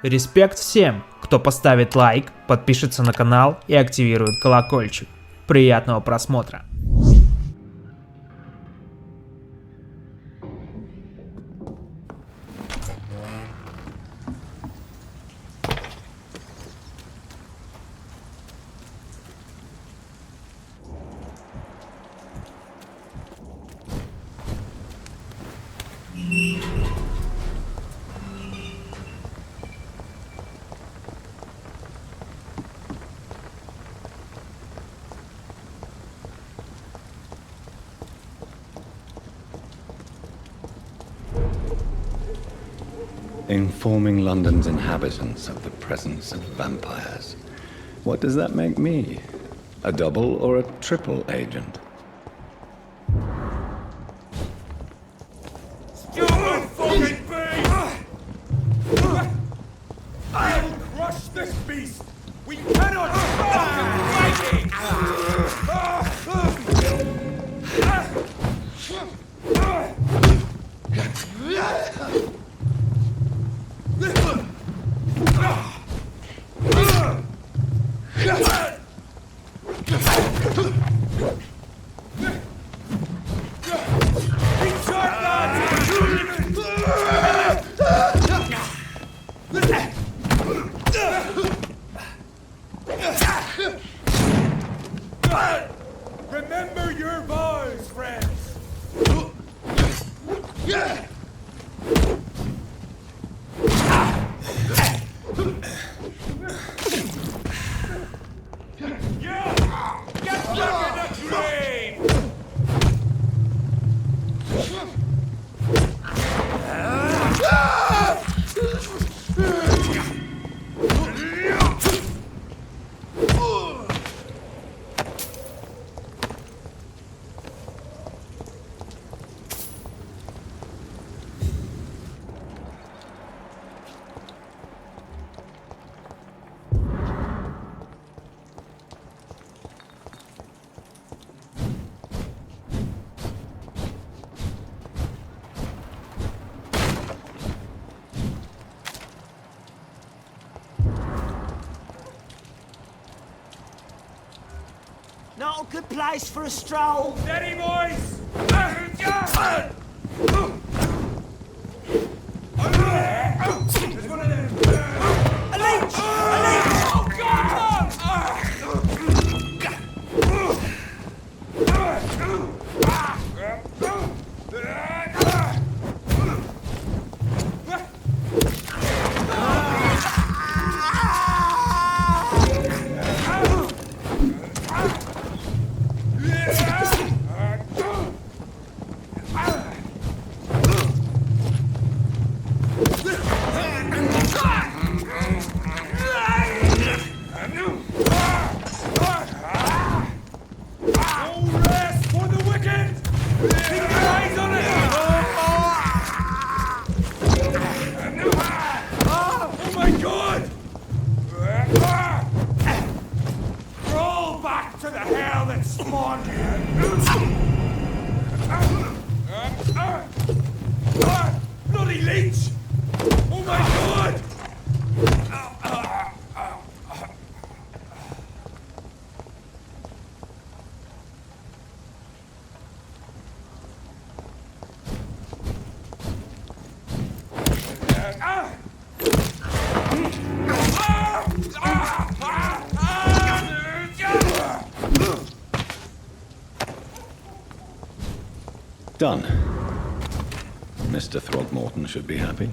Респект всем, кто поставит лайк, подпишется на канал и активирует колокольчик. Приятного просмотра! Informing London's inhabitants of the presence of vampires. What does that make me? A double or a triple agent? Stupid fucking beast! I'll crush this beast! We cannot stop fighting! Remember your vows, friends! Get back in the grave! Not a good place for a stroll. Steady, boys! There's one of them! A leech! A leech! Oh, God! Bloody leech! Oh my God! Done. Mr. Throgmorton should be happy.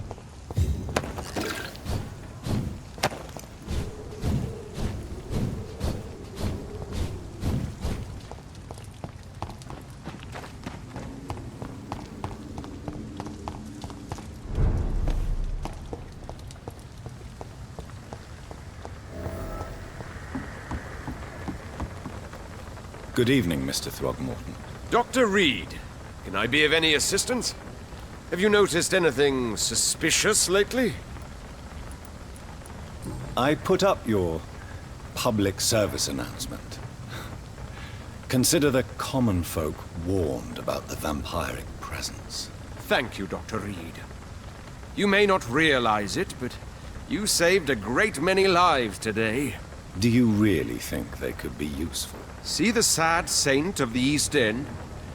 Good evening, Mr. Throgmorton. Dr. Reed, can I be of any assistance? Have you noticed anything suspicious lately? I put up your public service announcement. Consider the common folk warned about the vampiric presence. Thank you, Dr. Reed. You may not realize it, but You saved a great many lives today. Do you really think they could be useful? See the sad saint of the East End?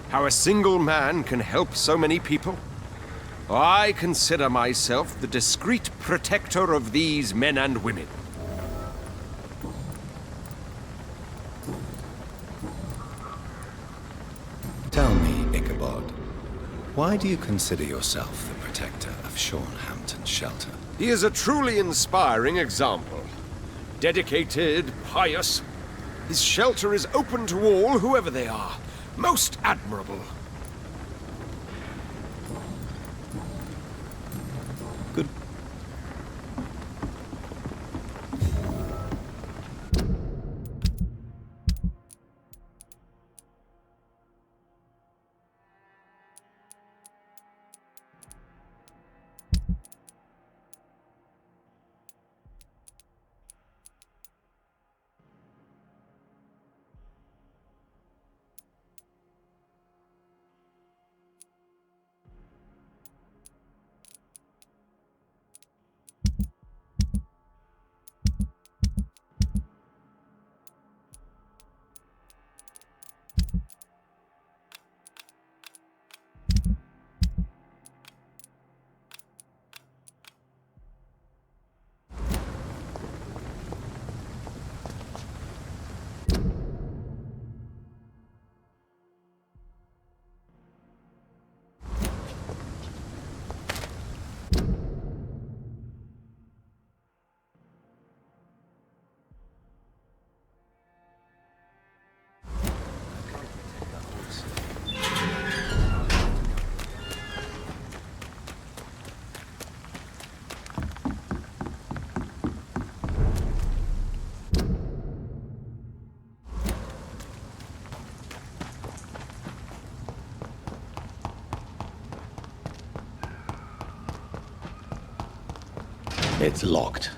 How a single man can help so many people? I consider myself the discreet protector of these men and women. Tell me, Ichabod, why do you consider yourself the protector of Sean Hampton's shelter? He is a truly inspiring example. Dedicated, pious. His shelter is open to all, whoever they are. Most admirable. Good. It's locked.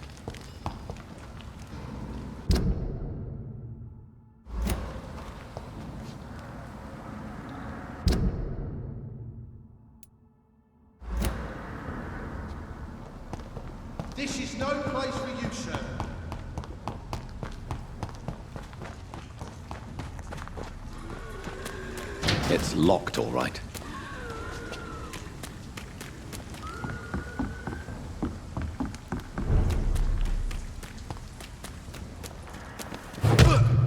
This is no place for you, sir. It's locked, all right.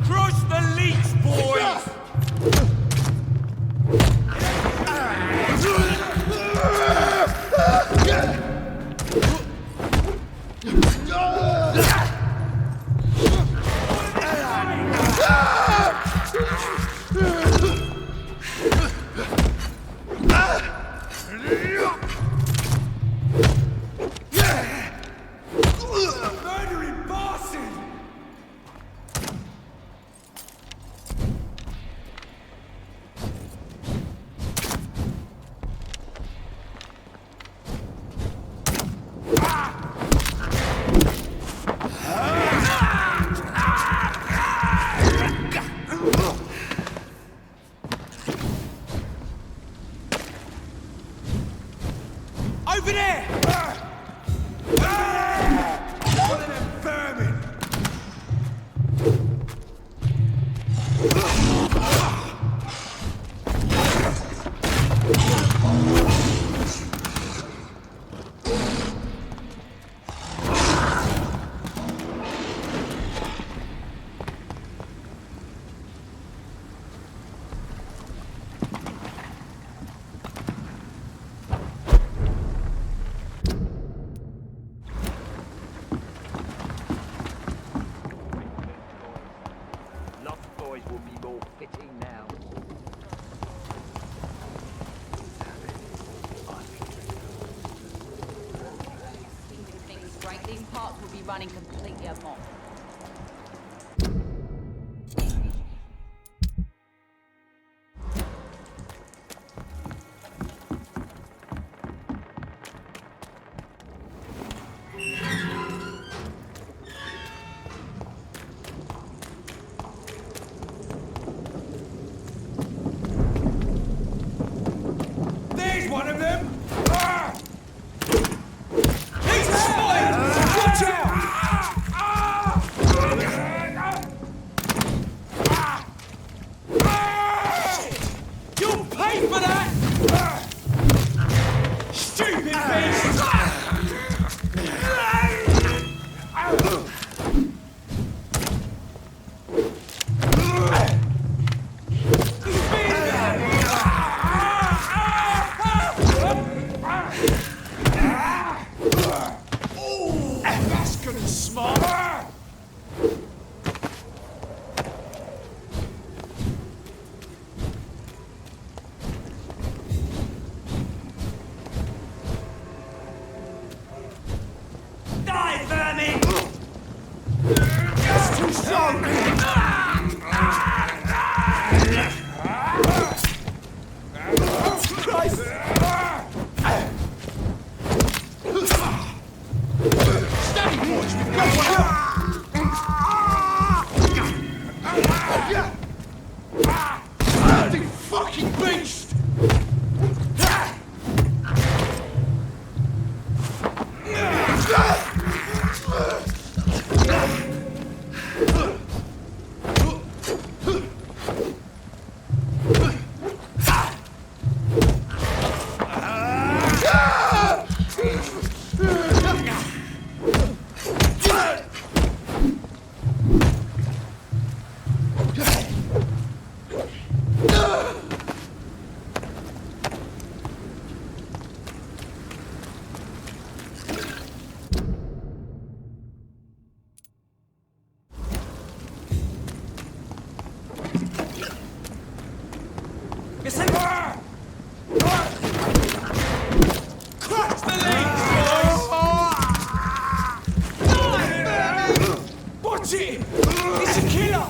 Crush the leech, boys! Murdering bosses! Over there! One of them vermin! Lost boys will be more fitting now. Things break, these parts will be running completely amok. There's one of them! He's tired! Watch Bloody fucking beast! Clutch the legs, boys! Watch it! It's a killer!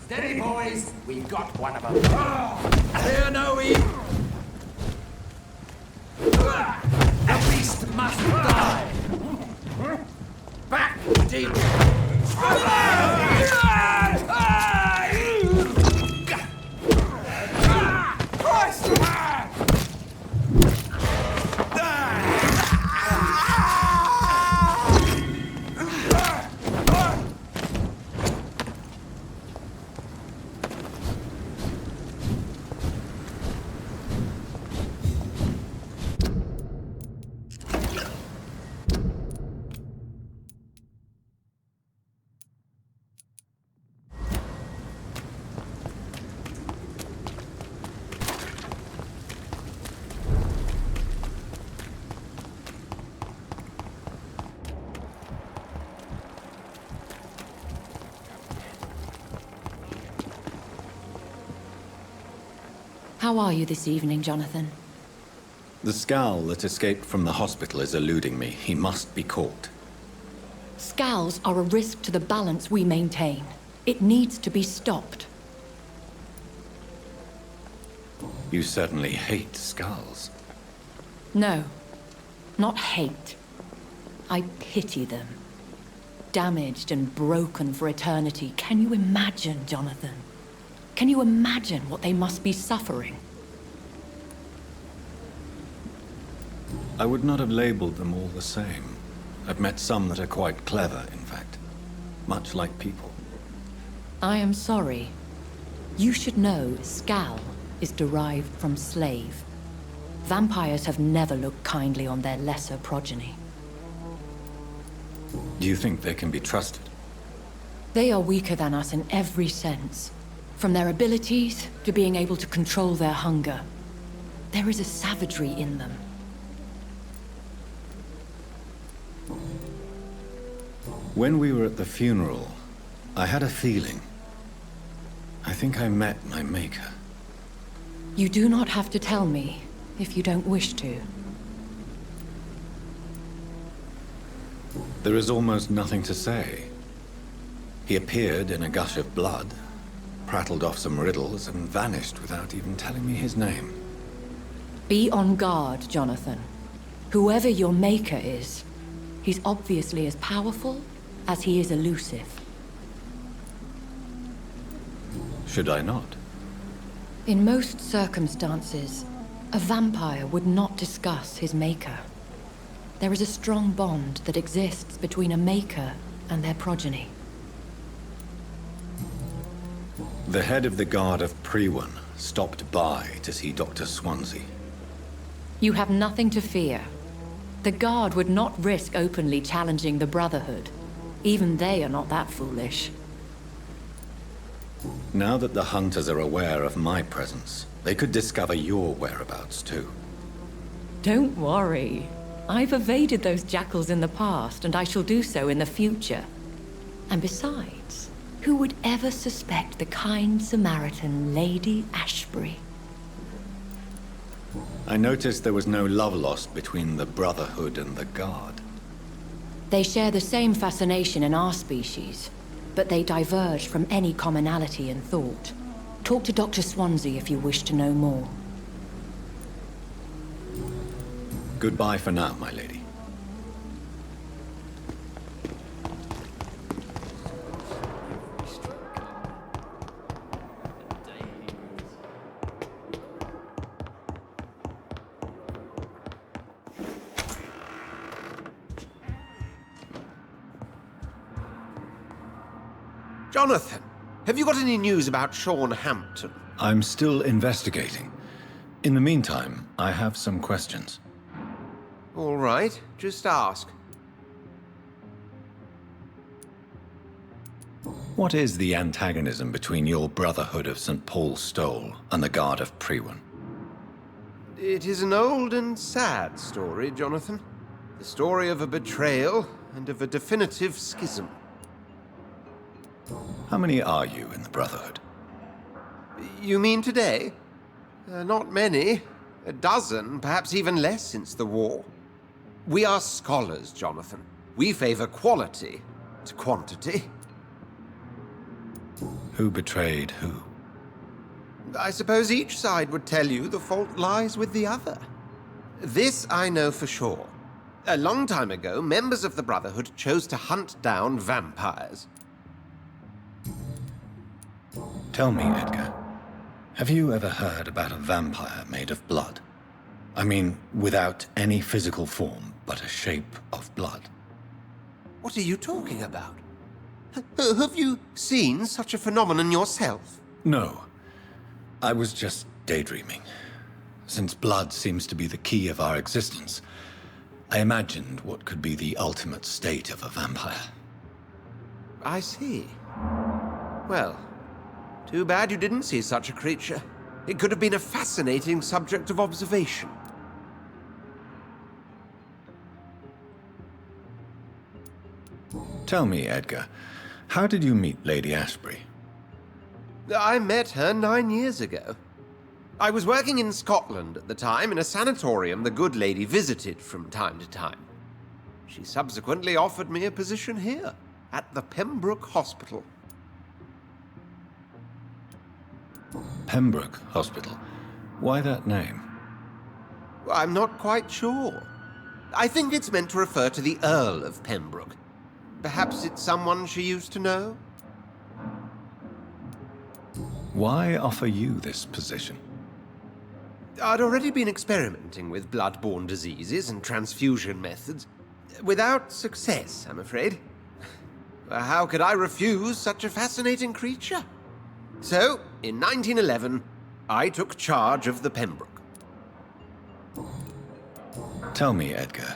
Steady, boys. We've got one of them. Fear no evil! The beast must die. Back, demon. How are you this evening, Jonathan? The scowl that escaped from the hospital is eluding me. He must be caught. Scowls are a risk to the balance we maintain. It needs to be stopped. You certainly hate scowls. No, not hate. I pity them. Damaged and broken for eternity. Can you imagine, Jonathan? Can you imagine what they must be suffering? I would not have labeled them all the same. I've met some that are quite clever, in fact. Much like people. I am sorry. You should know scowl is derived from slave. Vampires have never looked kindly on their lesser progeny. Do you think they can be trusted? They are weaker than us in every sense. From their abilities to being able to control their hunger. There is a savagery in them. When we were at the funeral, I had a feeling. I think I met my maker. You do not have to tell me if you don't wish to. There is almost nothing to say. He appeared in a gush of blood, prattled off some riddles, and vanished without even telling me his name. Be on guard, Jonathan. Whoever your maker is, he's obviously as powerful as he is elusive. Should I not? In most circumstances, a vampire would not discuss his maker. There is a strong bond that exists between a maker and their progeny. The head of the guard of Prewan stopped by to see Dr. Swansea. You have nothing to fear. The guard would not risk openly challenging the Brotherhood. Even they are not that foolish. Now that the hunters are aware of my presence, they could discover your whereabouts too. Don't worry. I've evaded those jackals in the past, and I shall do so in the future. And besides, who would ever suspect the kind Samaritan Lady Ashbury? I noticed there was no love lost between the Brotherhood and the Guard. They share the same fascination in our species, but they diverge from any commonality in thought. Talk to Dr. Swansea if you wish to know more. Goodbye for now, my lady. Jonathan, have you got any news about Sean Hampton? I'm still investigating. In the meantime, I have some questions. All right, just ask. What is the antagonism between your Brotherhood of St. Paul's Stole and the Guard of Prewen? It is an old and sad story, Jonathan. The story of a betrayal and of a definitive schism. How many are you in the Brotherhood? You mean today? Not many. A dozen, perhaps even less since the war. We are scholars, Jonathan. We favor quality to quantity. Who betrayed who? I suppose each side would tell you the fault lies with the other. This I know for sure. A long time ago, members of the Brotherhood chose to hunt down vampires. Tell me, Edgar, have you ever heard about a vampire made of blood? I mean, without any physical form, but a shape of blood. What are you talking about? Have you seen such a phenomenon yourself? No. I was just daydreaming. Since blood seems to be the key of our existence, I imagined what could be the ultimate state of a vampire. I see. Well, too bad you didn't see such a creature. It could have been a fascinating subject of observation. Tell me, Edgar, how did you meet Lady Ashbury? I met her 9 years ago. I was working in Scotland at the time in a sanatorium the good lady visited from time to time. She subsequently offered me a position here, at the Pembroke Hospital. Pembroke Hospital? Why that name? I'm not quite sure. I think it's meant to refer to the Earl of Pembroke. Perhaps it's someone she used to know? Why offer you this position? I'd already been experimenting with blood-borne diseases and transfusion methods. Without success, I'm afraid. How could I refuse such a fascinating creature? So, in 1911, I took charge of the Pembroke. Tell me, Edgar.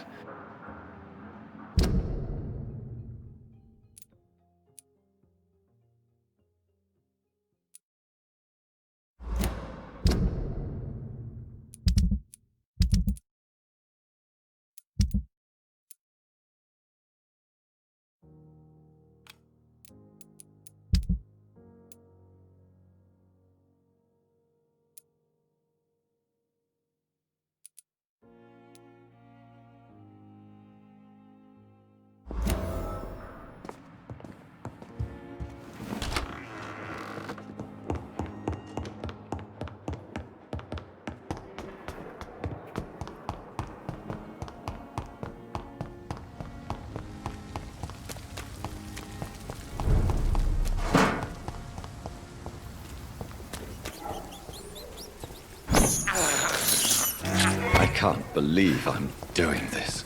I can't believe I'm doing this.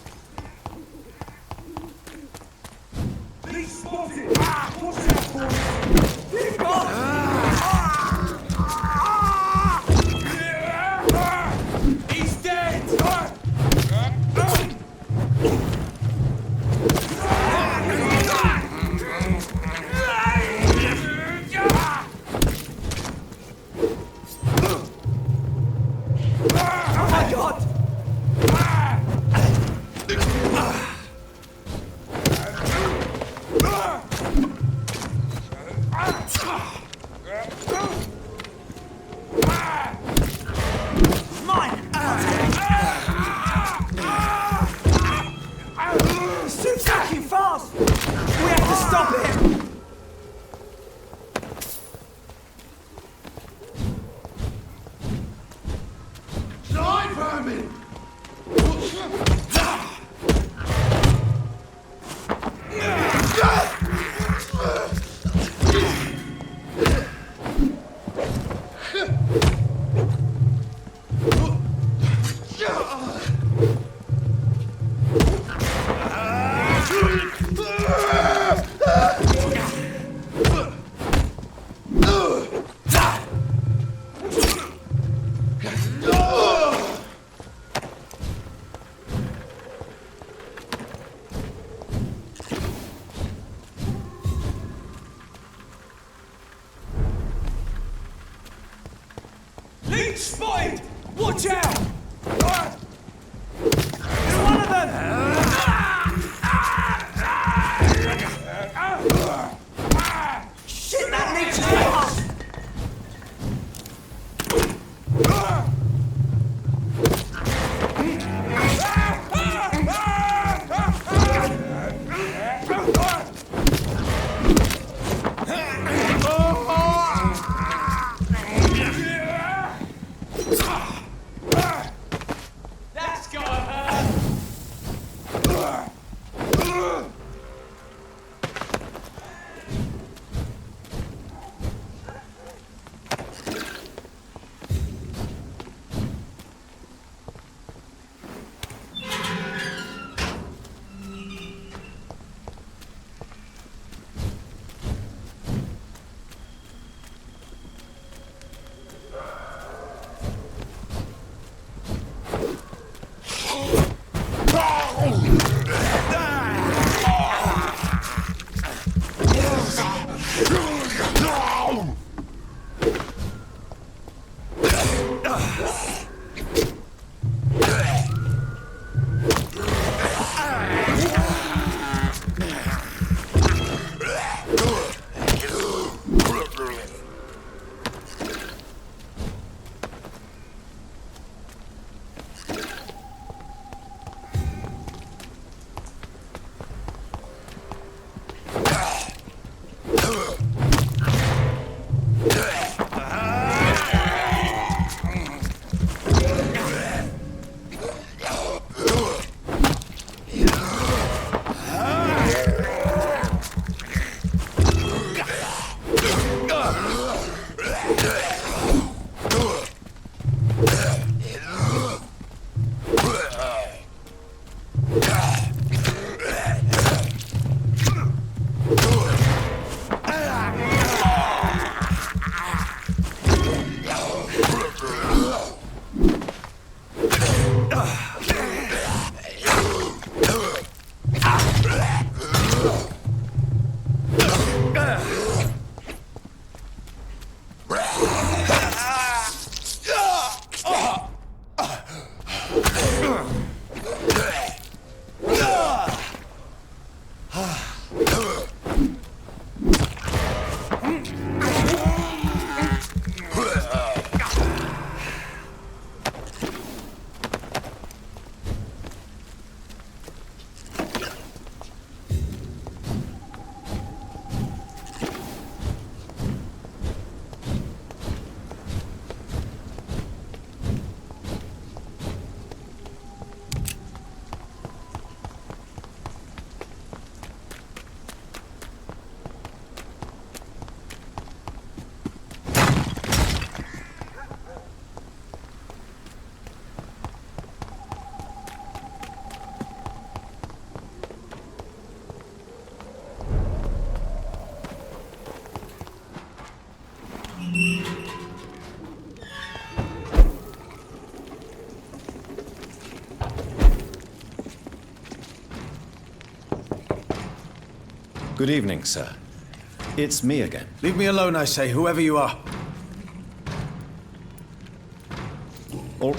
He's spotted! Watch out for him! He's dead! Oh my God! We have to stop him! Die, vermin! Leech spotted! Watch out! It's one of them! Shit, that leech is fast! That's gotta hurt! Good evening, sir. It's me again. Leave me alone, I say, whoever you are. All...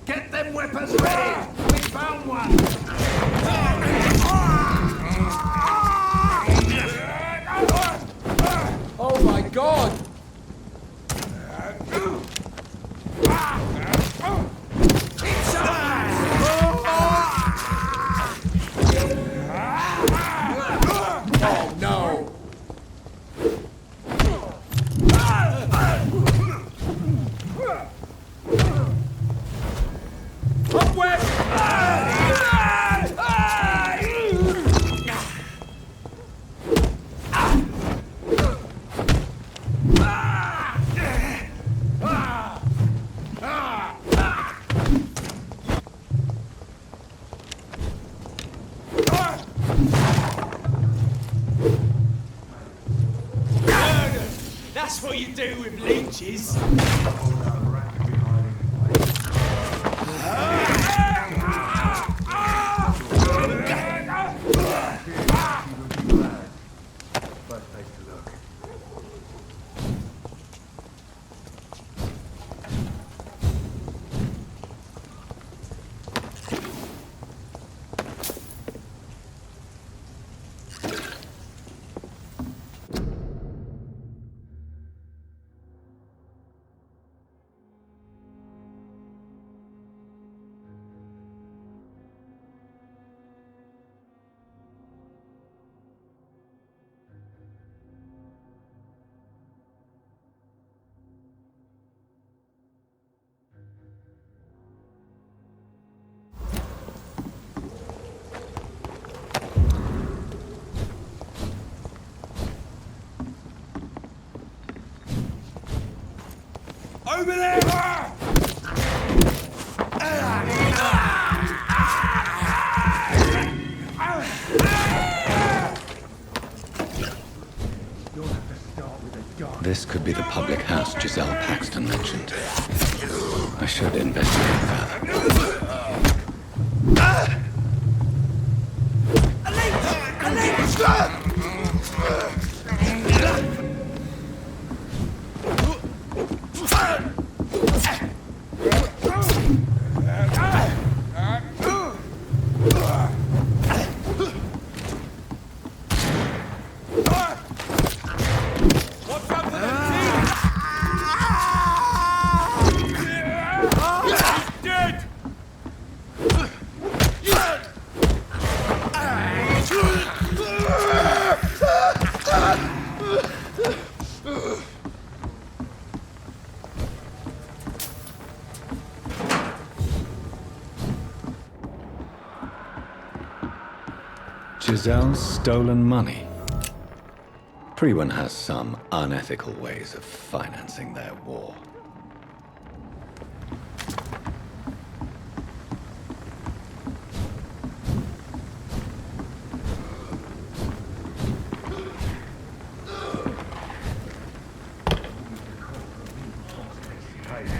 Get them weapons ready! We found one! Oh my god! Oh no! That's what you do with leeches. Over there! This could be the public house Giselle Paxton mentioned. I should investigate further. Giselle's stolen money. Everyone has some unethical ways of financing their war.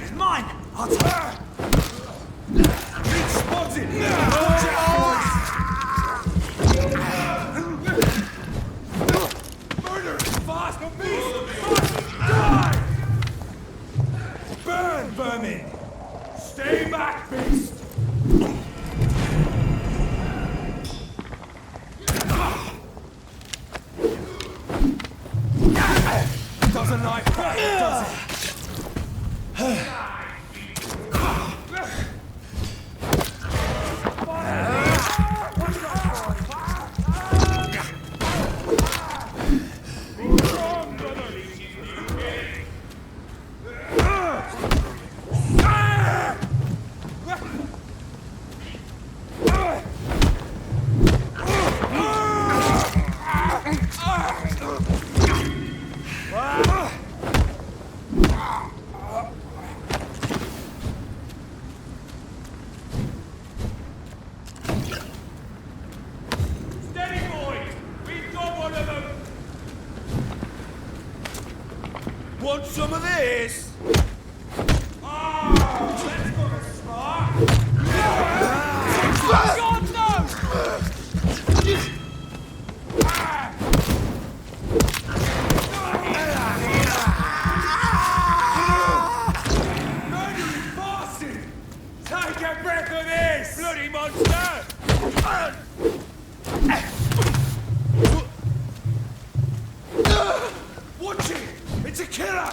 It's mine! I'll take it! Big spotted! Watch out! Murder! Fast on me! Die! Burn, vermin! Stay back, beast! Want some of this? Oh, let's go to smart. God, no! Murdering bastard! Take a breath of this, bloody monster! Watch it! It's a killer!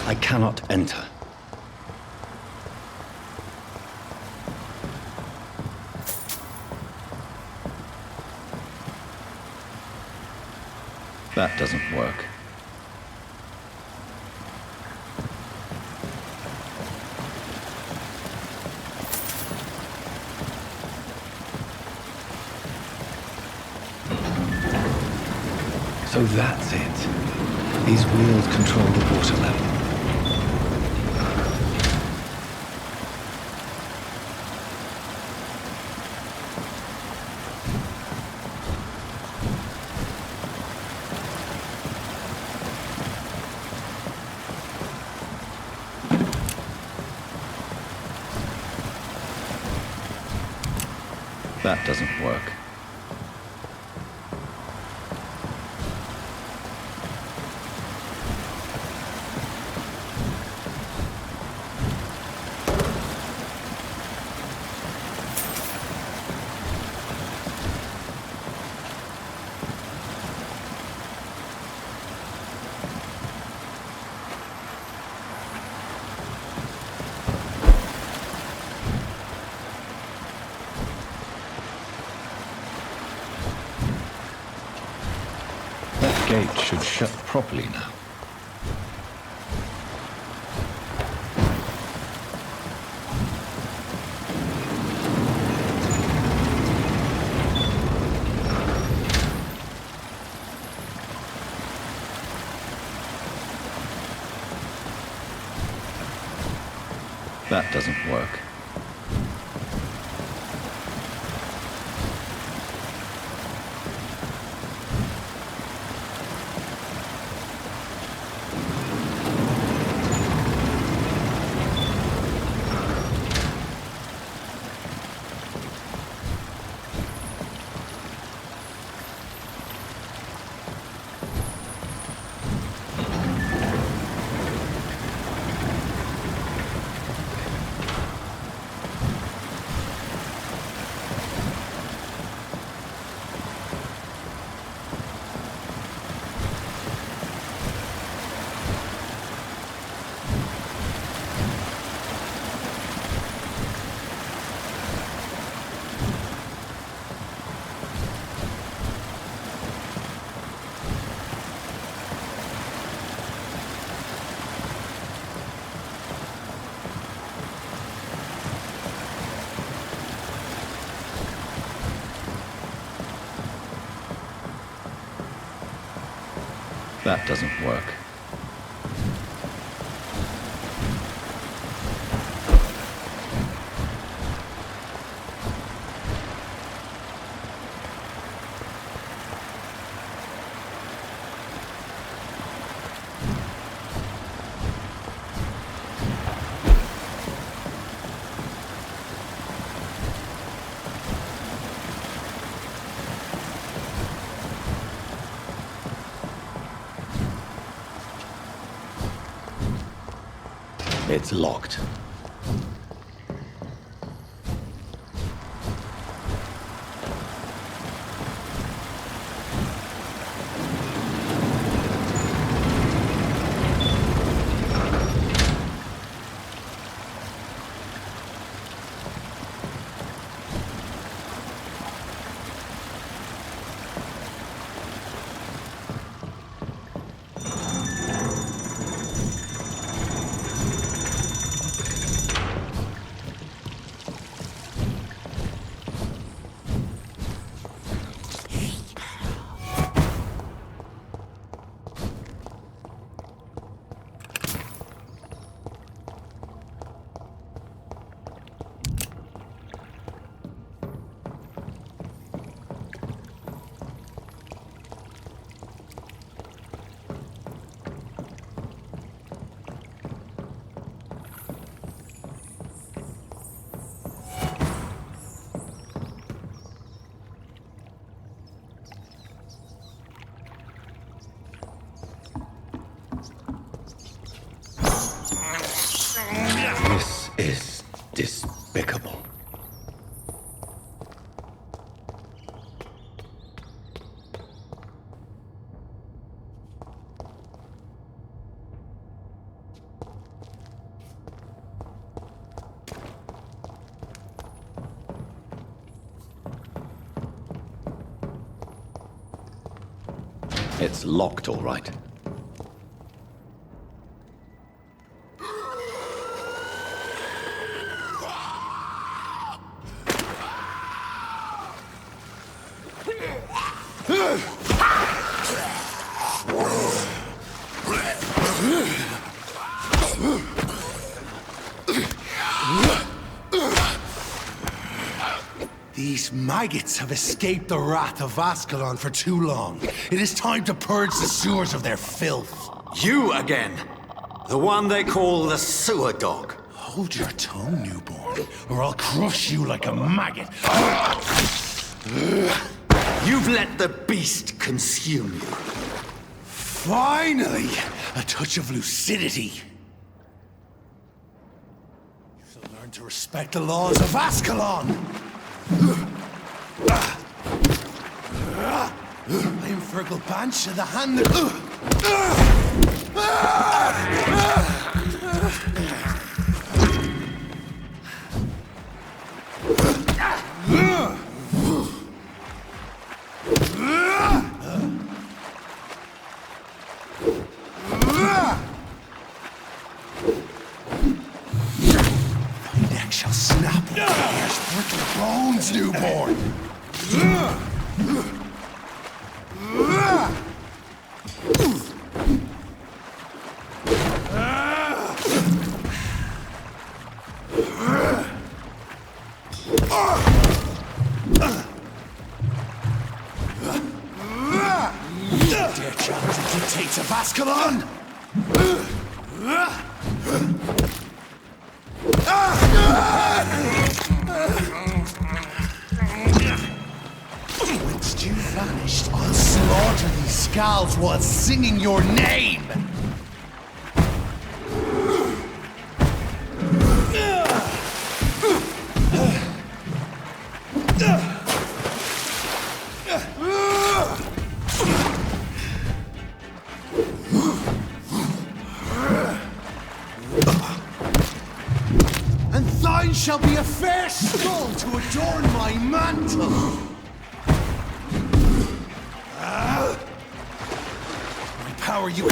I cannot enter. That doesn't work. So that's it. These wheels control the water level. That doesn't work. Gate should shut properly now. That doesn't work. That doesn't work. It's locked. This is despicable. It's locked, all right. These maggots have escaped the wrath of Ascalon for too long. It is time to purge the sewers of their filth. You again! The one they call the sewer dog. Hold your tongue, newborn, or I'll crush you like a maggot. You've let the beast consume you. Finally, a touch of lucidity. You shall learn to respect the laws of Ascalon. I am Fergal Banch of the hand that... Thy neck shall snap and the hairs prick the bones, newborn. Dare challenge the dictates of Ascalon? Once you vanished, I'll slaughter these skulls while singing your name! And thine shall be a fair skull to adorn my mantle! My power you...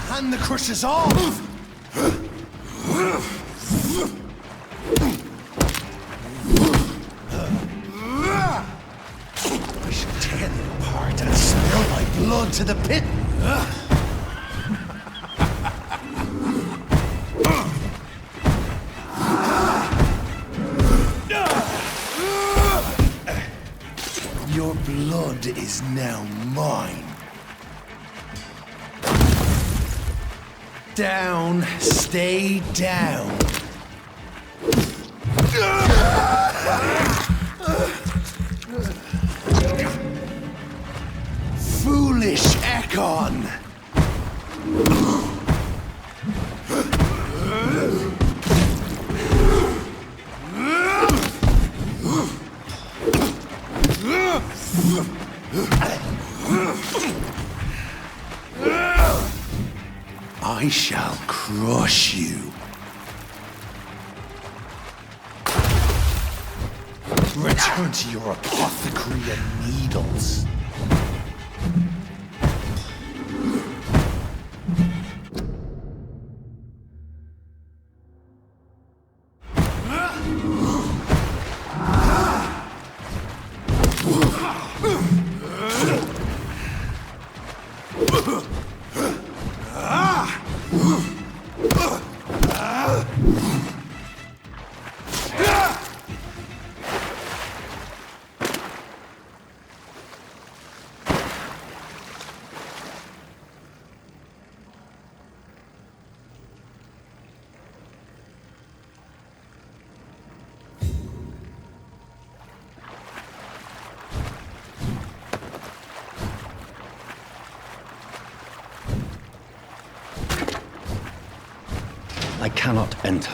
hand the crushes off! I shall tear them apart and spill my blood to the pit! Your blood is now mine. Down, stay down. Foolish Ekon! I shall crush you. Return to your apothecary and needles. I cannot enter.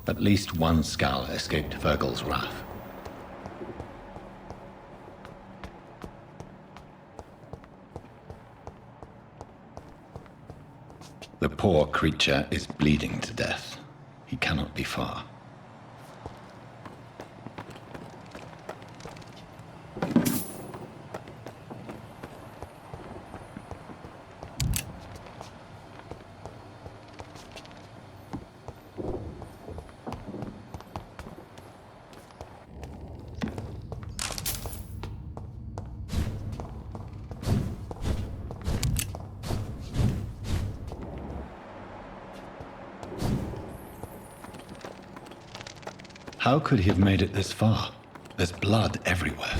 At least one skull escaped Virgil's wrath. The poor creature is bleeding to death. He cannot be far. How could he have made it this far? There's blood everywhere.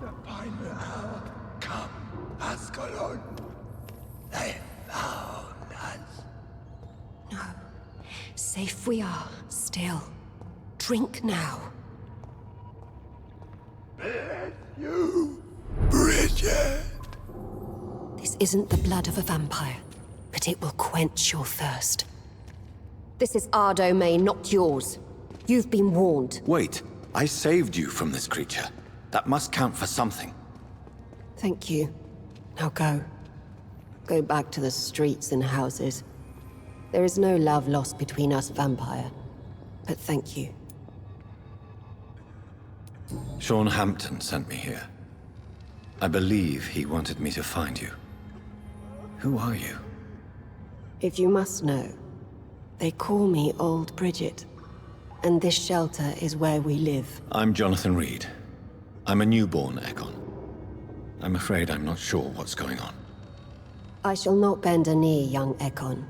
The final hour come, Ascalon. They found us. No. Safe we are, still. Drink now. Bless you, Bridget. This isn't the blood of a vampire, but it will quench your thirst. This is our domain, not yours. You've been warned. Wait, I saved you from this creature. That must count for something. Thank you. Now go. Go back to the streets and houses. There is no love lost between us, vampire. But thank you. Sean Hampton sent me here. I believe he wanted me to find you. Who are you? If you must know, they call me Old Bridget. And this shelter is where we live. I'm Jonathan Rid. I'm a newborn Ekon. I'm afraid I'm not sure what's going on. I shall not bend a knee, young Ekon.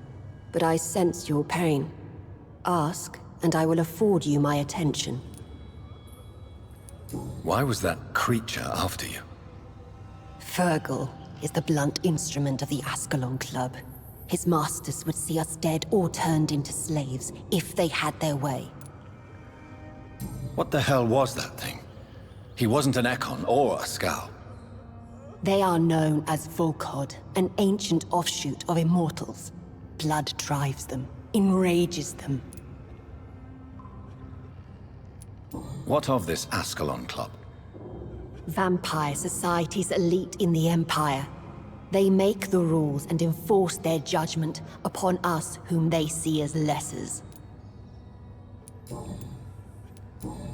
But I sense your pain. Ask, and I will afford you my attention. Why was that creature after you? Virgil is the blunt instrument of the Ascalon Club. His masters would see us dead or turned into slaves, if they had their way. What the hell was that thing? He wasn't an Ekon or a Skal. They are known as Volkod, an ancient offshoot of immortals. Blood drives them, enrages them. What of this Ascalon Club? Vampire society's elite in the Empire. They make the rules and enforce their judgment upon us whom they see as lessers.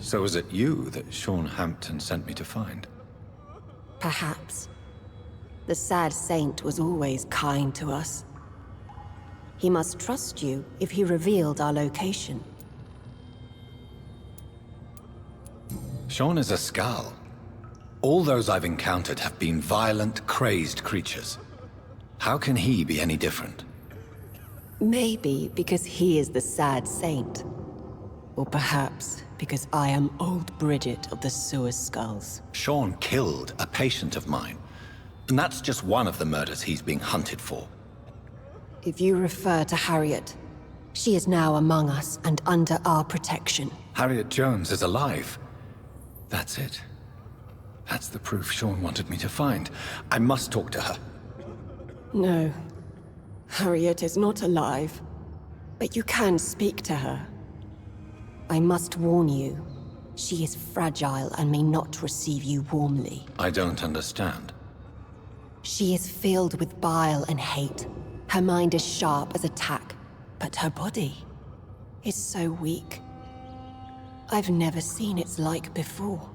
So was it you that Sean Hampton sent me to find? Perhaps. The sad saint was always kind to us. He must trust you if he revealed our location. Sean is a Skal. All those I've encountered have been violent, crazed creatures. How can he be any different? Maybe because he is the sad saint. Or perhaps because I am old Bridget of the Sewer Skulls. Sean killed a patient of mine. And that's just one of the murders he's being hunted for. If you refer to Harriet, she is now among us and under our protection. Harriet Jones is alive. That's it. That's the proof Sean wanted me to find. I must talk to her. No. Harriet is not alive. But you can speak to her. I must warn you. She is fragile and may not receive you warmly. I don't understand. She is filled with bile and hate. Her mind is sharp as a tack, but her body is so weak. I've never seen its like before.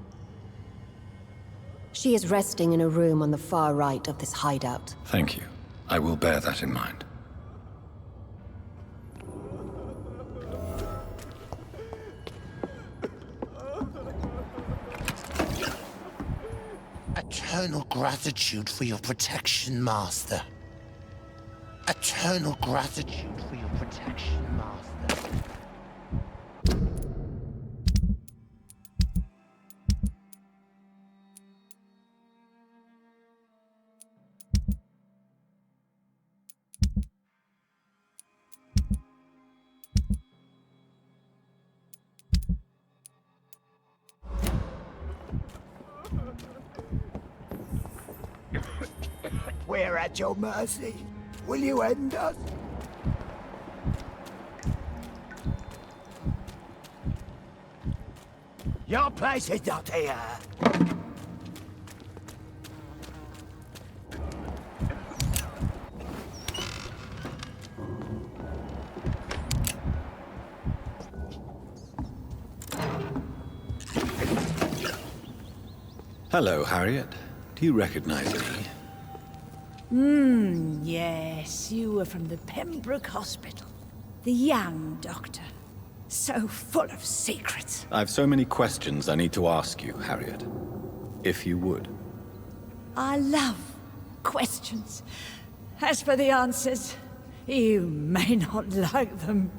She is resting in a room on the far right of this hideout. Thank you. I will bear that in mind. Eternal gratitude for your protection, Master. Eternal gratitude for your protection, Master. We're at your mercy. Will you end us? Your place is not here. Hello, Harriet. Do you recognize me? Yes, you were from the Pembroke Hospital. The young doctor. So full of secrets. I've so many questions I need to ask you, Harriet. If you would. I love questions. As for the answers, you may not like them.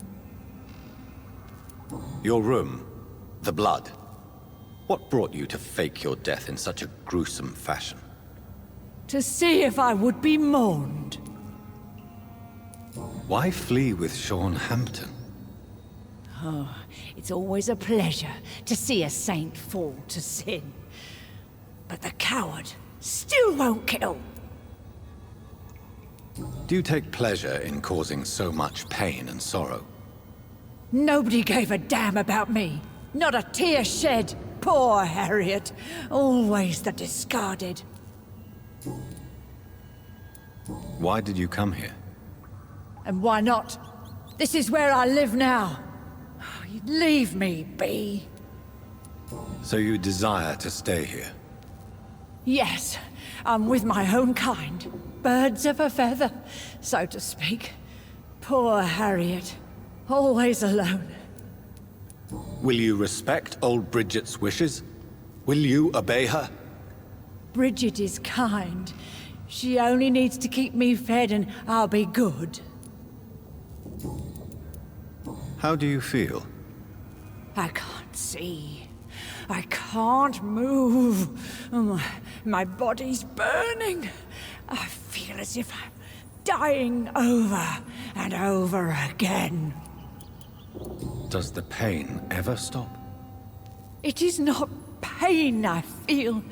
Your room. The blood. What brought you to fake your death in such a gruesome fashion? To see if I would be mourned. Why flee with Sean Hampton? Oh, it's always a pleasure to see a saint fall to sin. But the coward still won't kill. Do you take pleasure in causing so much pain and sorrow? Nobody gave a damn about me. Not a tear shed. Poor Harriet. Always the discarded. Why did you come here? And why not? This is where I live now. Leave me be. So you desire to stay here? Yes, I'm with my own kind. Birds of a feather, so to speak. Poor Harriet. Always alone. Will you respect old Bridget's wishes? Will you obey her? Bridget is kind. She only needs to keep me fed and I'll be good. How do you feel? I can't see. I can't move. My body's burning. I feel as if I'm dying over and over again. Does the pain ever stop? It is not pain I feel.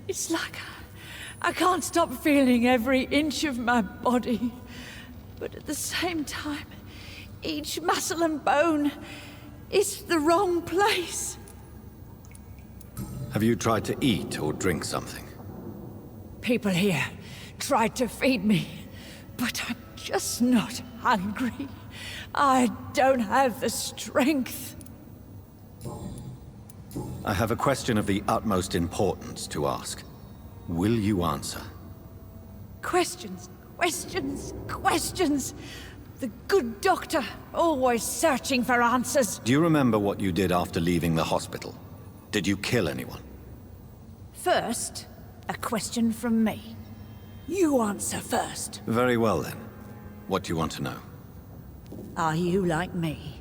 It's like I can't stop feeling every inch of my body. But at the same time, each muscle and bone is the wrong place. Have you tried to eat or drink something? People here tried to feed me, but I'm just not hungry. I don't have the strength. I have a question of the utmost importance to ask. Will you answer? Questions, questions, questions. The good doctor, always searching for answers. Do you remember what you did after leaving the hospital? Did you kill anyone? First, a question from me. You answer first. Very well then. What do you want to know? Are you like me?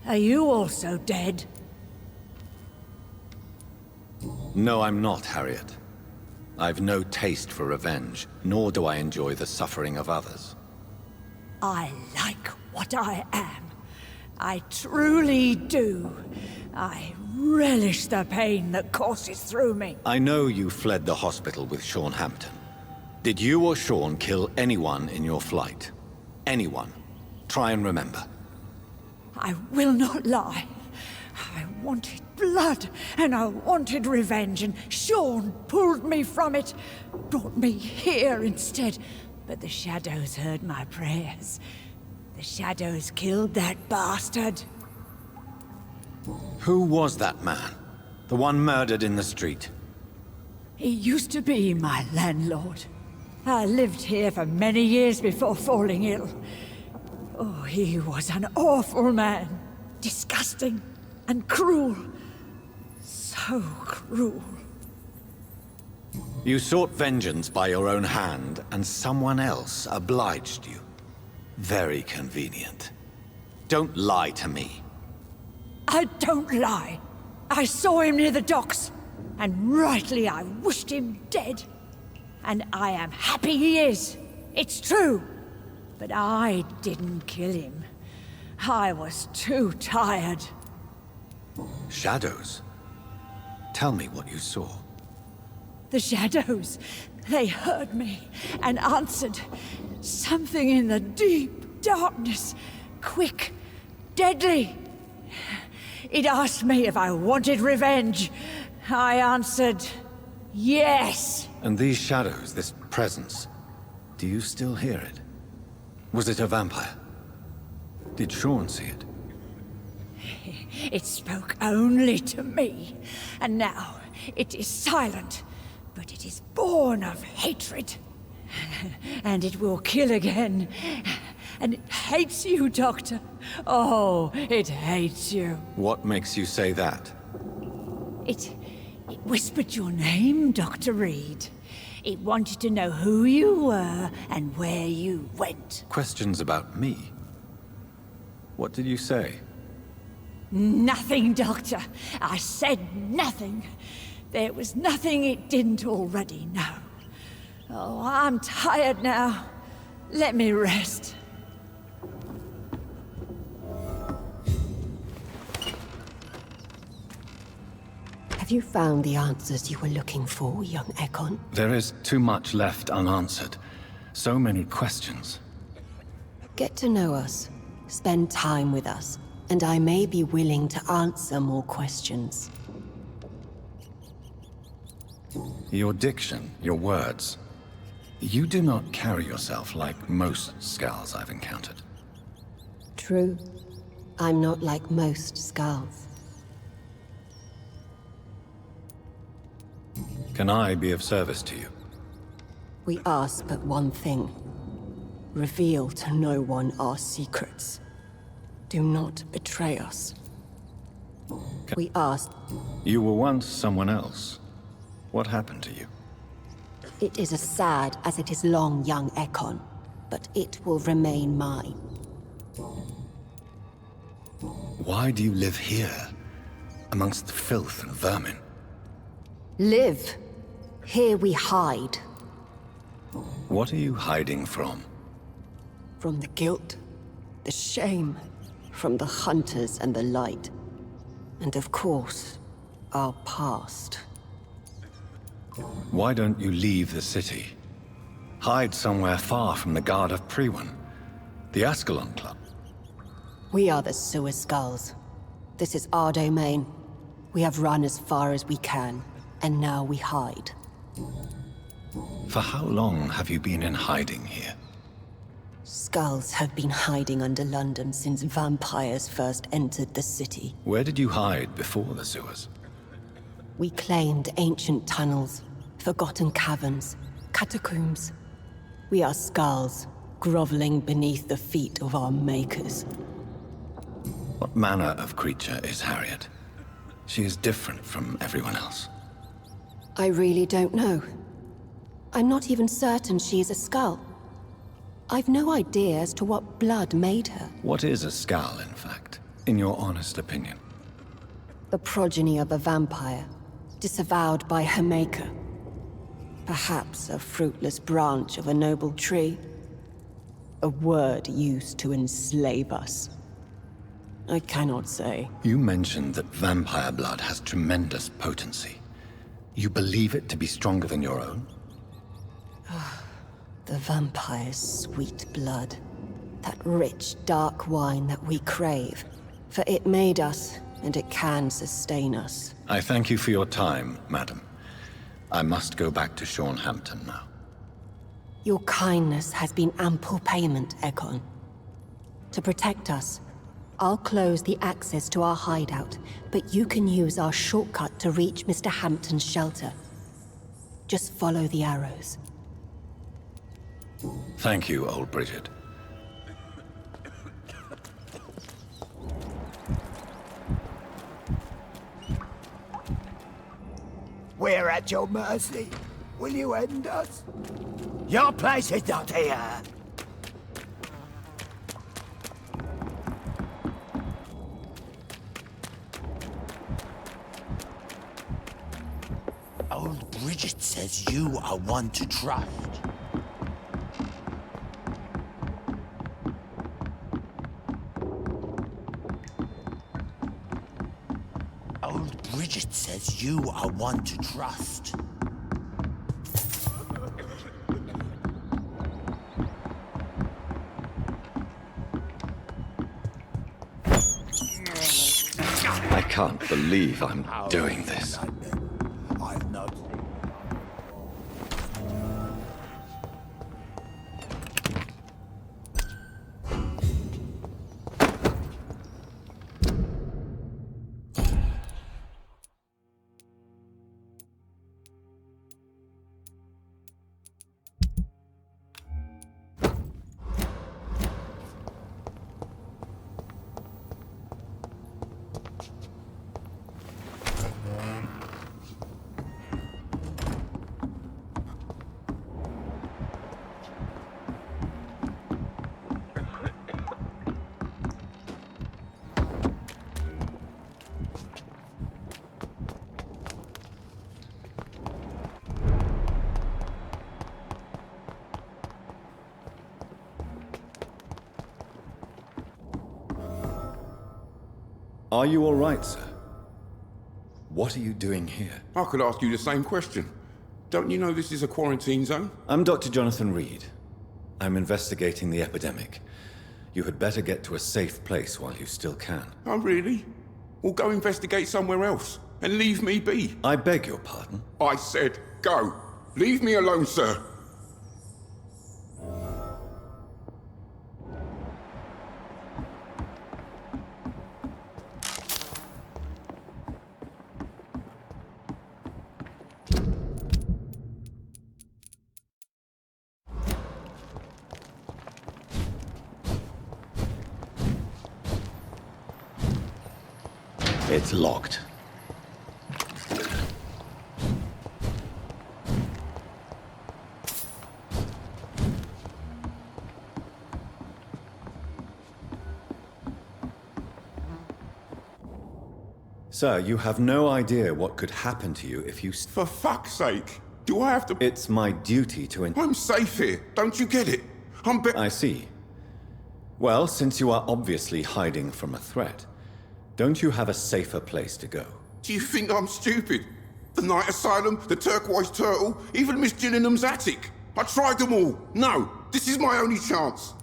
Are you also dead? No, I'm not, Harriet. I've no taste for revenge, nor do I enjoy the suffering of others. I like what I am. I truly do. I relish the pain that courses through me. I know you fled the hospital with Sean Hampton. Did you or Sean kill anyone in your flight? Anyone? Try and remember. I will not lie. I wanted blood, and I wanted revenge, and Sean pulled me from it, brought me here instead. But the shadows heard my prayers. The shadows killed that bastard. Who was that man? The one murdered in the street? He used to be my landlord. I lived here for many years before falling ill. Oh, he was an awful man. Disgusting and cruel. So cruel. You sought vengeance by your own hand, and someone else obliged you. Very convenient. Don't lie to me. I don't lie. I saw him near the docks, and rightly I wished him dead. And I am happy he is. It's true. But I didn't kill him. I was too tired. Shadows? Tell me what you saw. The shadows, they heard me and answered. Something in the deep darkness, quick, deadly. It asked me if I wanted revenge. I answered, yes. And these shadows, this presence, do you still hear it? Was it a vampire? Did Sean see it? It spoke only to me, and now it is silent, but it is born of hatred. And it will kill again. And it hates you, Doctor. Oh, it hates you. What makes you say that? It whispered your name, Dr. Reed. It wanted to know who you were and where you went. Questions about me? What did you say? Nothing, Doctor. I said nothing. There was nothing it didn't already know. Oh, I'm tired now. Let me rest. Have you found the answers you were looking for, young Ekon? There is too much left unanswered. So many questions. Get to know us. Spend time with us. And I may be willing to answer more questions. Your diction, your words. You do not carry yourself like most Skulls I've encountered. True. I'm not like most Skulls. Can I be of service to you? We ask but one thing. Reveal to no one our secrets. Do not betray us. We ask... You were once someone else. What happened to you? It is as sad as it is long, young Ekon, but it will remain mine. Why do you live here, amongst the filth and vermin? Live. Here we hide. What are you hiding from? From the guilt, the shame, from the hunters and the light. And of course, our past. Why don't you leave the city? Hide somewhere far from the guard of Priwen, the Ascalon Club. We are the Sewer Skulls. This is our domain. We have run as far as we can, and now we hide. For how long have you been in hiding here? Skulls have been hiding under London since vampires first entered the city. Where did you hide before the sewers? We claimed ancient tunnels, forgotten caverns, catacombs. We are skulls, groveling beneath the feet of our makers. What manner of creature is Harriet? She is different from everyone else. I really don't know. I'm not even certain she is a skull. I've no idea as to what blood made her. What is a skull, in fact, in your honest opinion? The progeny of a vampire, disavowed by her maker. Perhaps a fruitless branch of a noble tree. A word used to enslave us. I cannot say. You mentioned that vampire blood has tremendous potency. You believe it to be stronger than your own? The vampire's sweet blood. That rich, dark wine that we crave. For it made us, and it can sustain us. I thank you for your time, madam. I must go back to Hampton now. Your kindness has been ample payment, Ekon. To protect us, I'll close the access to our hideout, but you can use our shortcut to reach Mr. Hampton's shelter. Just follow the arrows. Thank you, old Bridget. We're at your mercy. Will you end us? Your place is not here. Old Bridget says you are one to trust. Old Bridget says you are one to trust. I can't believe I'm doing this. I've not. Are you all right, sir? What are you doing here? I could ask you the same question. Don't you know this is a quarantine zone? I'm Dr. Jonathan Rid. I'm investigating the epidemic. You had better get to a safe place while you still can. Oh, really? Well, go investigate somewhere else and leave me be. I beg your pardon? I said go. Leave me alone, sir. It's locked. Sir, you have no idea what could happen to you if you... For fuck's sake! Do I have to... It's my duty to... I'm safe here, don't you get it? I see. Well, since you are obviously hiding from a threat, don't you have a safer place to go? Do you think I'm stupid? The Night Asylum, the Turquoise Turtle, even Miss Gillingham's attic. I tried them all. No, this is my only chance.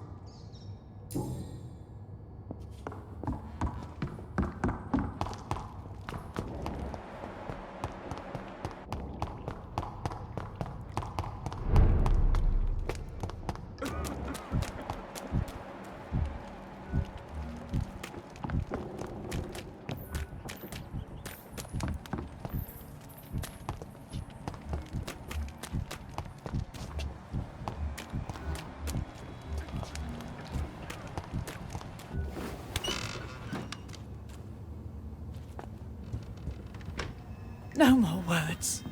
No more words.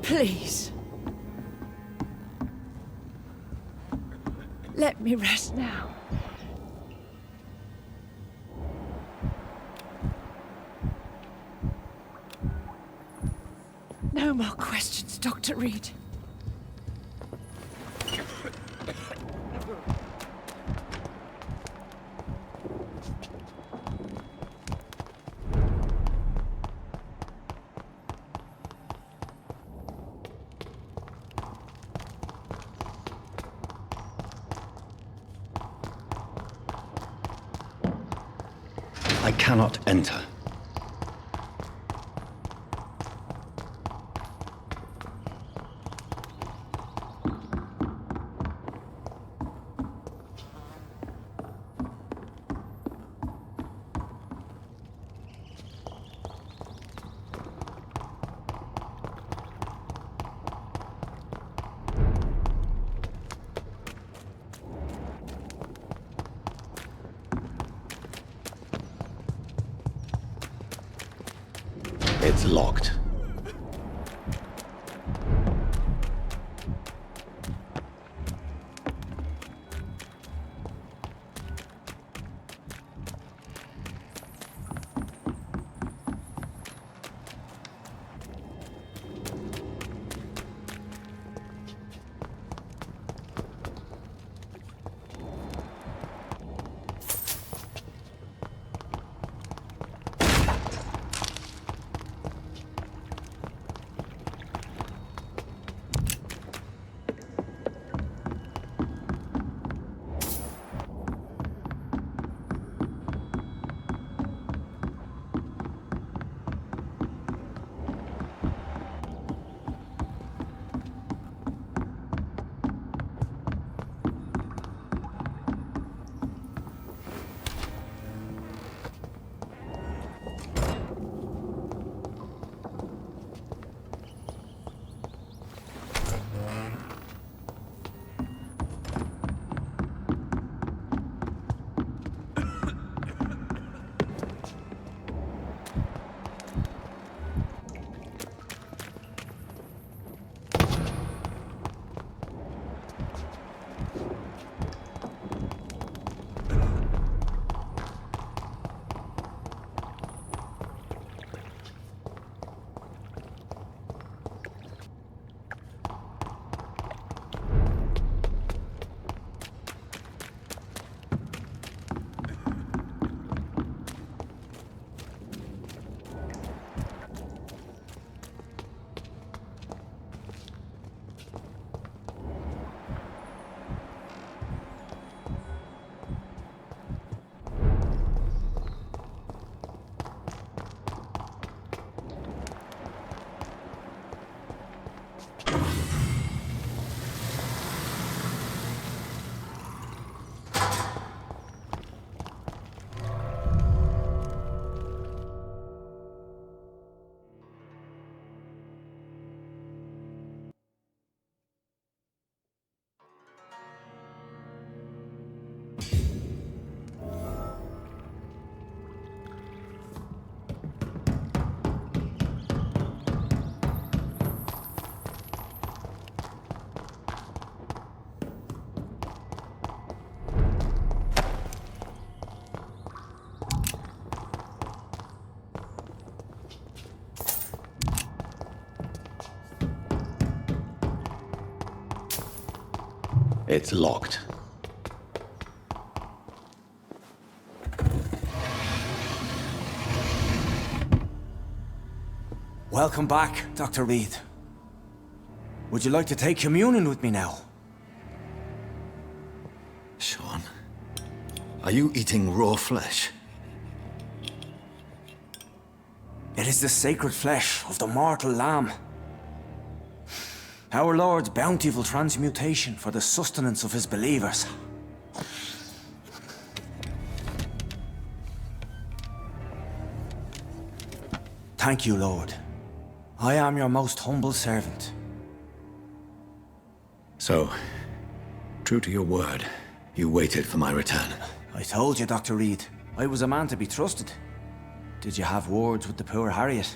Please. Let me rest now. No more questions, Dr. Reed. I cannot enter. It's locked. It's locked. Welcome back, Dr. Reid. Would you like to take communion with me now? Sean, are you eating raw flesh? It is the sacred flesh of the mortal lamb. Our Lord's bountiful transmutation for the sustenance of his believers. Thank you, Lord. I am your most humble servant. So, true to your word, you waited for my return. I told you, Dr. Reid, I was a man to be trusted. Did you have words with the poor Harriet?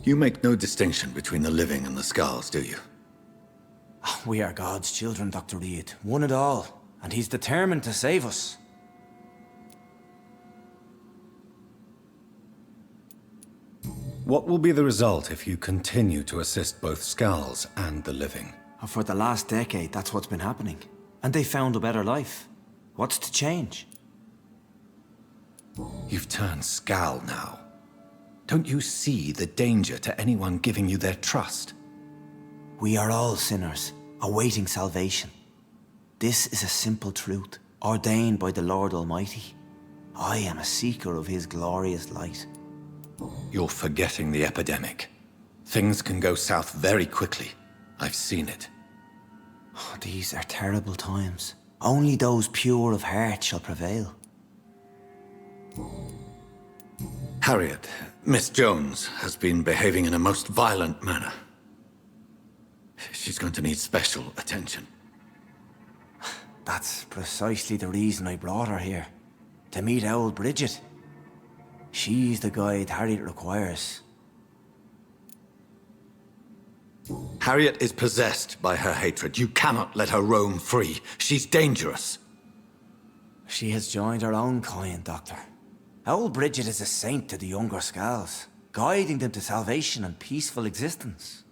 You make no distinction between the living and the skulls, do you? We are God's children, Dr. Reid, one and all, and he's determined to save us. What will be the result if you continue to assist both skulls and the living? For the last decade, that's what's been happening. And they found a better life. What's to change? You've turned skull now. Don't you see the danger to anyone giving you their trust? We are all sinners, awaiting salvation. This is a simple truth, ordained by the Lord Almighty. I am a seeker of his glorious light. You're forgetting the epidemic. Things can go south very quickly. I've seen it. Oh, these are terrible times. Only those pure of heart shall prevail. Harriet, Miss Jones, has been behaving in a most violent manner. She's going to need special attention. That's precisely the reason I brought her here. To meet old Bridget. She's the guide Harriet requires. Harriet is possessed by her hatred. You cannot let her roam free. She's dangerous. She has joined her own kind, Doctor. Old Bridget is a saint to the younger Skulls, guiding them to salvation and peaceful existence.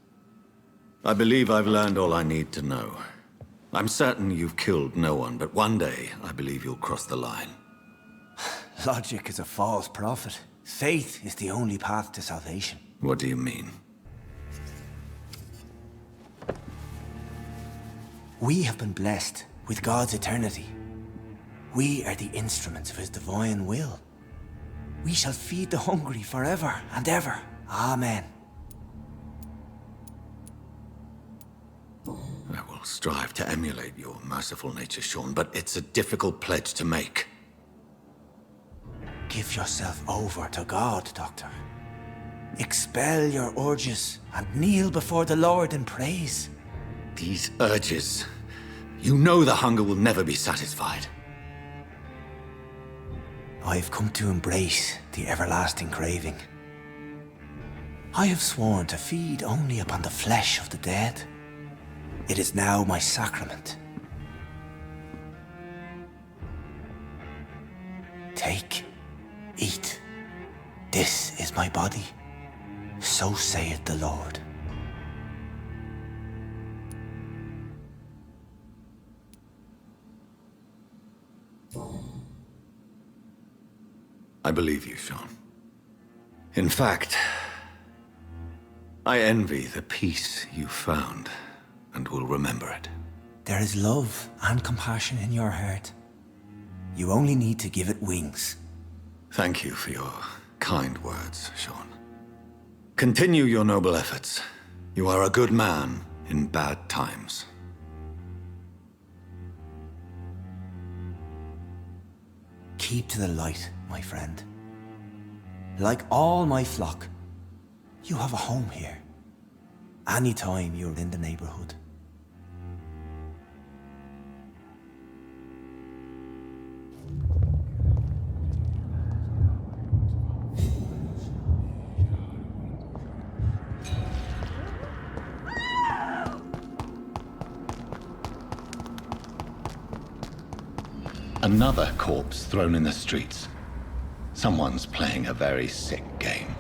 I believe I've learned all I need to know. I'm certain you've killed no one, but one day I believe you'll cross the line. Logic is a false prophet. Faith is the only path to salvation. What do you mean? We have been blessed with God's eternity. We are the instruments of his divine will. We shall feed the hungry forever and ever. Amen. I will strive to emulate your merciful nature, Sean, but it's a difficult pledge to make. Give yourself over to God, Doctor. Expel your urges and kneel before the Lord in praise. These urges. You know the hunger will never be satisfied. I've come to embrace the everlasting craving. I have sworn to feed only upon the flesh of the dead. It is now my sacrament. Take, eat. This is my body. So saith the Lord. I believe you, Sean. In fact, I envy the peace you found and will remember it. There is love and compassion in your heart. You only need to give it wings. Thank you for your kind words, Sean. Continue your noble efforts. You are a good man in bad times. Keep to the light, my friend. Like all my flock, you have a home here. Anytime you're in the neighborhood. Another corpse thrown in the streets. Someone's playing a very sick game.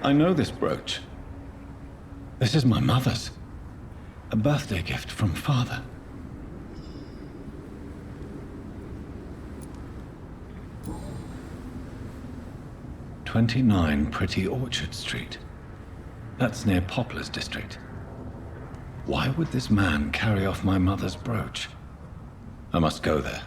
I know this brooch. This is my mother's. A birthday gift from father. "29 Pretty Orchard Street. That's near Poplar's district. Why would this man carry off my mother's brooch? I must go there."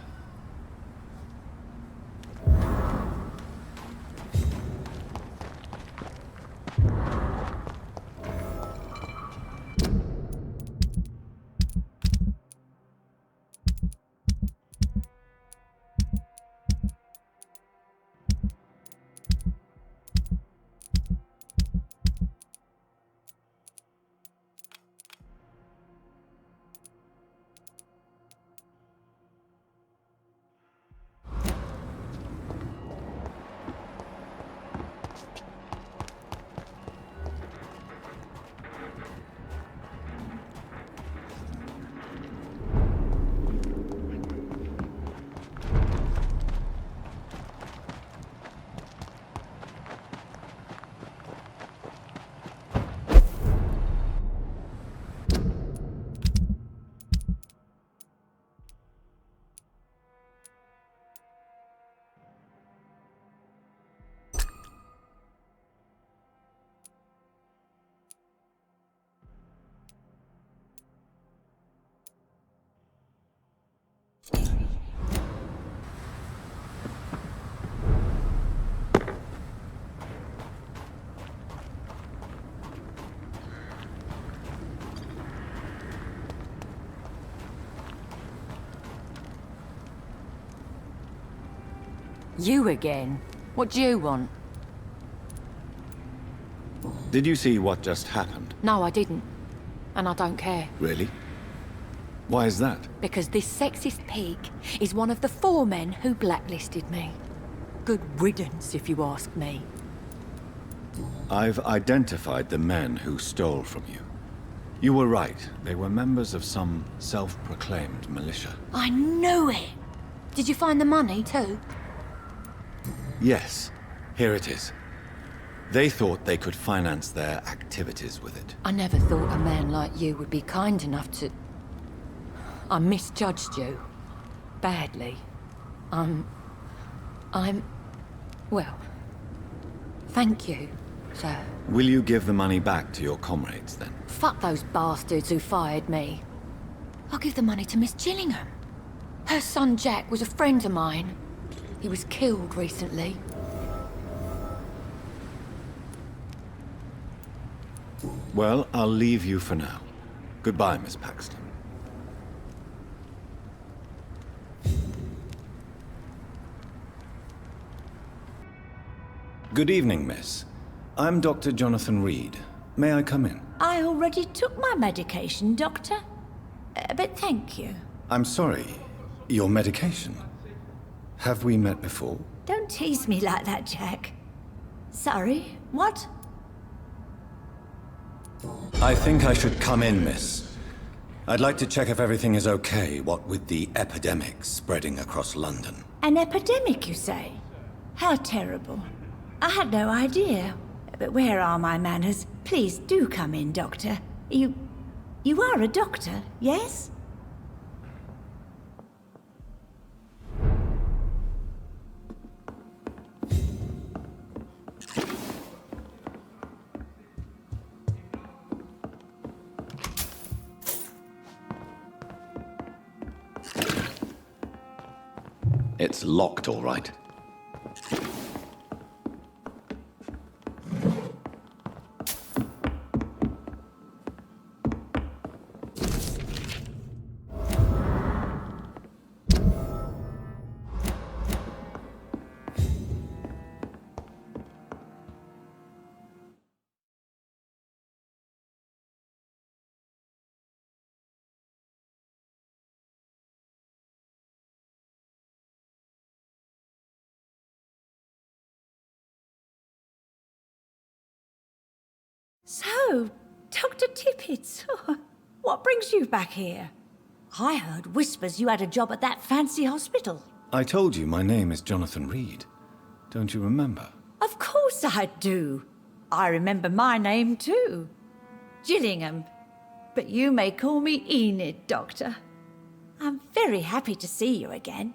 You again? What do you want? Did you see what just happened? No, I didn't. And I don't care. Really? Why is that? Because this sexist pig is one of the 4 men who blacklisted me. Good riddance, if you ask me. I've identified the men who stole from you. You were right. They were members of some self-proclaimed militia. I knew it! Did you find the money, too? Yes. Here it is. They thought they could finance their activities with it. I never thought a man like you would be kind enough to... I misjudged you. Badly. Well... Thank you, sir. Will you give the money back to your comrades, then? Fuck those bastards who fired me. I'll give the money to Miss Gillingham. Her son Jack was a friend of mine. He was killed recently. Well, I'll leave you for now. Goodbye, Miss Paxton. Good evening, miss. I'm Dr. Jonathan Reid. May I come in? I already took my medication, Doctor. But thank you. I'm sorry. Your medication? Have we met before? Don't tease me like that, Jack. Sorry, what? I think I should come in, miss. I'd like to check if everything is okay, what with the epidemic spreading across London. An epidemic, you say? How terrible. I had no idea. But where are my manners? Please do come in, Doctor. You are a doctor, yes? It's locked, all right. So, Dr. Tippett, what brings you back here? I heard whispers you had a job at that fancy hospital. I told you my name is Jonathan Reid. Don't you remember? Of course I do. I remember my name too. Gillingham. But you may call me Enid, Doctor. I'm very happy to see you again.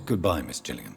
Goodbye, Miss Gillingham.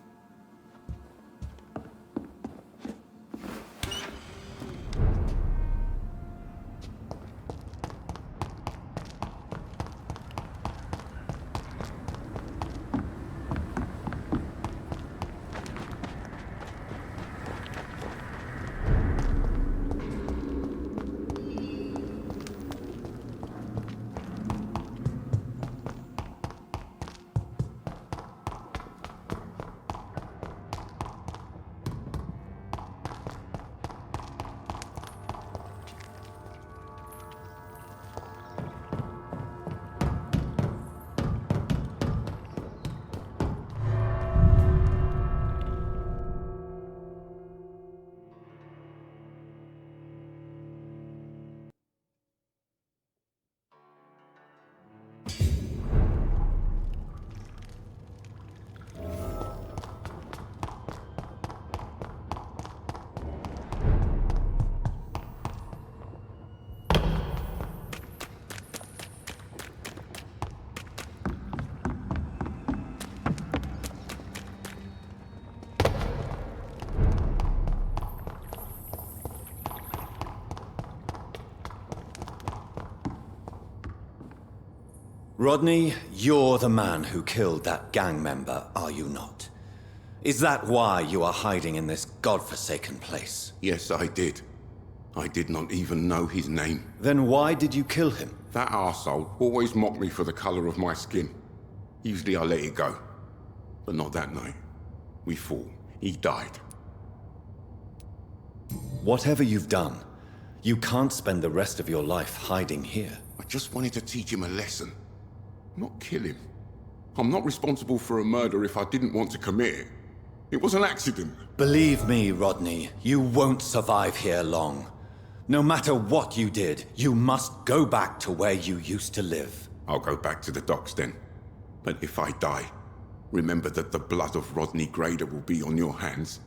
Rodney, you're the man who killed that gang member, are you not? Is that why you are hiding in this godforsaken place? Yes, I did. I did not even know his name. Then why did you kill him? That arsehole always mocked me for the colour of my skin. Usually I let it go. But not that night. We fought. He died. Whatever you've done, you can't spend the rest of your life hiding here. I just wanted to teach him a lesson. Not kill him. I'm not responsible for a murder if I didn't want to commit it. It was an accident. Believe me, Rodney, you won't survive here long. No matter what you did, you must go back to where you used to live. I'll go back to the docks then. But if I die, remember that the blood of Rodney Grader will be on your hands.